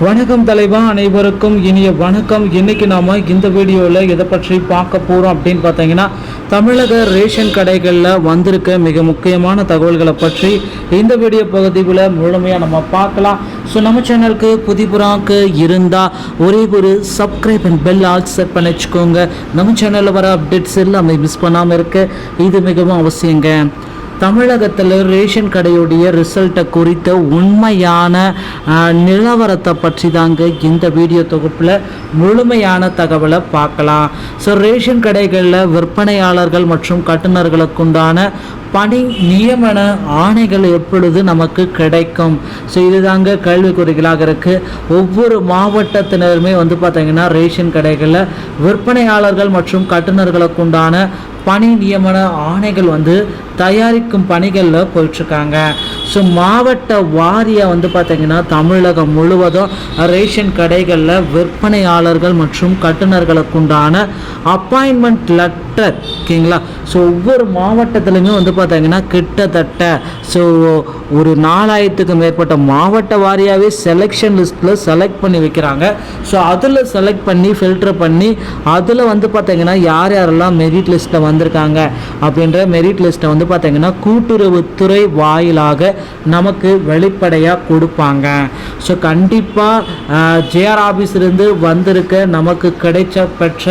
வணக்கம் தலைவா, அனைவருக்கும் இனிய வணக்கம். இன்னைக்கு நாம இந்த வீடியோவில் எதை பற்றி பார்க்க போகிறோம் அப்படின்னு பார்த்தீங்கன்னா, தமிழக ரேஷன் கடைகளில் வந்திருக்க மிக முக்கியமான தகவல்களை பற்றி இந்த வீடியோ பகுதியில் முழுமையாக நம்ம பார்க்கலாம். ஸோ நம்ம சேனலுக்கு புதிப்புறாக்கு இருந்தால் ஒரே ஒரு subscribe and bell all set பண்ணி வச்சுக்கோங்க. நம்ம சேனலில் வர அப்டேட்ஸ் எல்லாமே மிஸ் பண்ணாமல் இருக்க இது மிகவும் அவசியங்க. தமிழகத்தில் ரேஷன் கடையுடைய ரிசல்ட்டை குறித்த உண்மையான நிலவரத்தை பற்றி தாங்க இந்த வீடியோ தொகுப்பில் முழுமையான தகவலை பார்க்கலாம். ஸோ ரேஷன் கடைகளில் விற்பனையாளர்கள் மற்றும் கட்டுநர்களுக்குண்டான பணி நியமன ஆணைகள் எப்பொழுது நமக்கு கிடைக்கும்? ஸோ இதுதாங்க கேள்விக்குறிகளாக இருக்குது. ஒவ்வொரு மாவட்டத்தினருமே பார்த்திங்கன்னா ரேஷன் கடைகளில் விற்பனையாளர்கள் மற்றும் கட்டுநர்களுக்குண்டான பணி நியமன ஆணைகள் தயாரிக்கும் பணிகளில் போயிட்டுருக்காங்க. ஸோ மாவட்ட வாரியாக பார்த்திங்கன்னா தமிழகம் முழுவதும் ரேஷன் கடைகளில் விற்பனையாளர்கள் மற்றும் கட்டுநர்களுக்குண்டான அப்பாயின்மெண்ட் லெட்டர், ஓகேங்களா? ஸோ ஒவ்வொரு மாவட்டத்திலுமே பார்த்திங்கன்னா கிட்டத்தட்ட ஒரு 4000க்கு மேற்பட்ட மாவட்ட வாரியாகவே செலெக்ஷன் லிஸ்ட்டில் செலக்ட் பண்ணி வைக்கிறாங்க. ஸோ அதில் செலக்ட் பண்ணி ஃபில்டர் பண்ணி அதில் பார்த்திங்கன்னா யார் யாரெல்லாம் மெரிட் லிஸ்ட்டில் வந்திருக்காங்க அப்படின்ற மெரிட் லிஸ்ட்டை பார்த்திங்கன்னா கூட்டுறவுத்துறை வாயிலாக நமக்கு வெளிப்படையாக கொடுப்பாங்க. ஸோ கண்டிப்பாக ஜேஆர் ஆஃபீஸிலிருந்து வந்திருக்க நமக்கு பெற்ற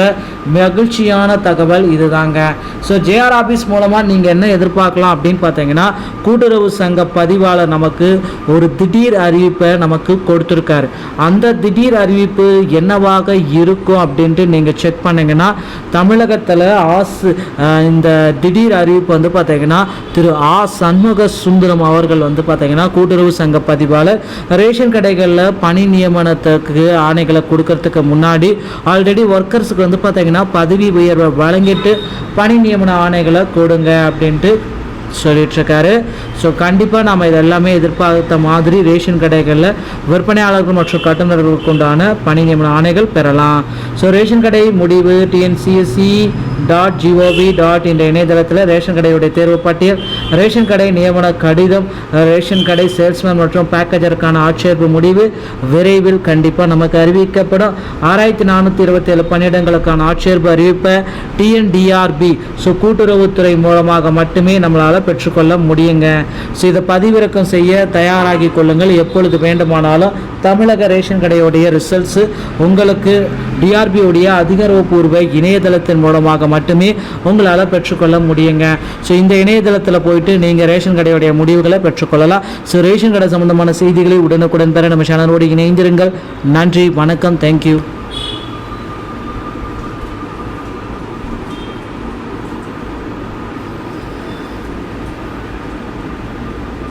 மகிழ்ச்சியான தகவல் இதுதாங்க. ஸோ ஜேஆர் ஆஃபீஸ் மூலமாக நீங்கள் என்ன எதிர்பார்க்கலாம் அப்படின்னு பார்த்தீங்கன்னா, கூட்டுறவு சங்க பதிவாளர் நமக்கு ஒரு திடீர் அறிவிப்பை நமக்கு கொடுத்துருக்காரு. அந்த திடீர் அறிவிப்பு என்னவாக இருக்கும் அப்படின்ட்டு நீங்கள் செக் பண்ணிங்கன்னா, தமிழகத்தில் இந்த திடீர் அறிவிப்பு பார்த்தீங்கன்னா திரு சண்முக சுந்தரம் அவர்கள் பார்த்தீங்கன்னா கூட்டுறவு சங்க பதிவாளர் ரேஷன் கடைகளில் பணி நியமனத்துக்கு ஆணைகளை கொடுக்கறதுக்கு முன்னாடி ஆல்ரெடி ஒர்க்கர்ஸுக்கு பார்த்தீங்கன்னா பதவி உயர்வை வழங்கிட்டு பணி நியமன ஆணைகளை கொடுங்க அப்படின்ட்டு சொல்லிட்டுருக்காரு. ஸோ கண்டிப்பாக நம்ம இதெல்லாமே எதிர்பார்த்த மாதிரி ரேஷன் கடைகளில் விற்பனையாளர்கள் மற்றும் கட்டுநர்களுக்கு உண்டான பணி நியமன ஆணைகள் பெறலாம். ஸோ ரேஷன் கடை முடிவு tncsc.gov. இந்த இணையதளத்தில் ரேஷன் கடையுடைய தேர்வு பட்டியல், ரேஷன் கடை நியமன கடிதம், ரேஷன் கடை சேல்ஸ்மேன் மற்றும் பேக்கேஜருக்கான ஆட்சேர்ப்பு முடிவு விரைவில் கண்டிப்பாக நமக்கு அறிவிக்கப்படும். 6427 பணியிடங்களுக்கான ஆட்சேர்ப்பு அறிவிப்பை டிஎன்டிஆர்பி கூட்டுறவுத்துறை மூலமாக மட்டுமே நம்மளால் பெற்றுக்கொள்ள முடியுங்க. ஸோ இதை பதிவிறக்கம் செய்ய தயாராகி கொள்ளுங்கள். எப்பொழுது வேண்டுமானாலும் தமிழக ரேஷன் கடையுடைய ரிசல்ட்ஸு உங்களுக்கு டிஆர்பியுடைய அதிகாரப்பூர்வ இணையதளத்தின் மூலமாக மட்டுமே உங்களால் பெற்றுக்கொள்ள முடியுங்க. ஸோ இந்த இணையதளத்தில் போயிட்டு நீங்கள் ரேஷன் கடையுடைய முடிவுகளை பெற்றுக்கொள்ளலாம். ஸோ ரேஷன் கடை சம்பந்தமான செய்திகளை உடனுக்குடன் பெற நம்ம சேனலோடு இணைந்திருங்கள். நன்றி, வணக்கம், தேங்க்யூ.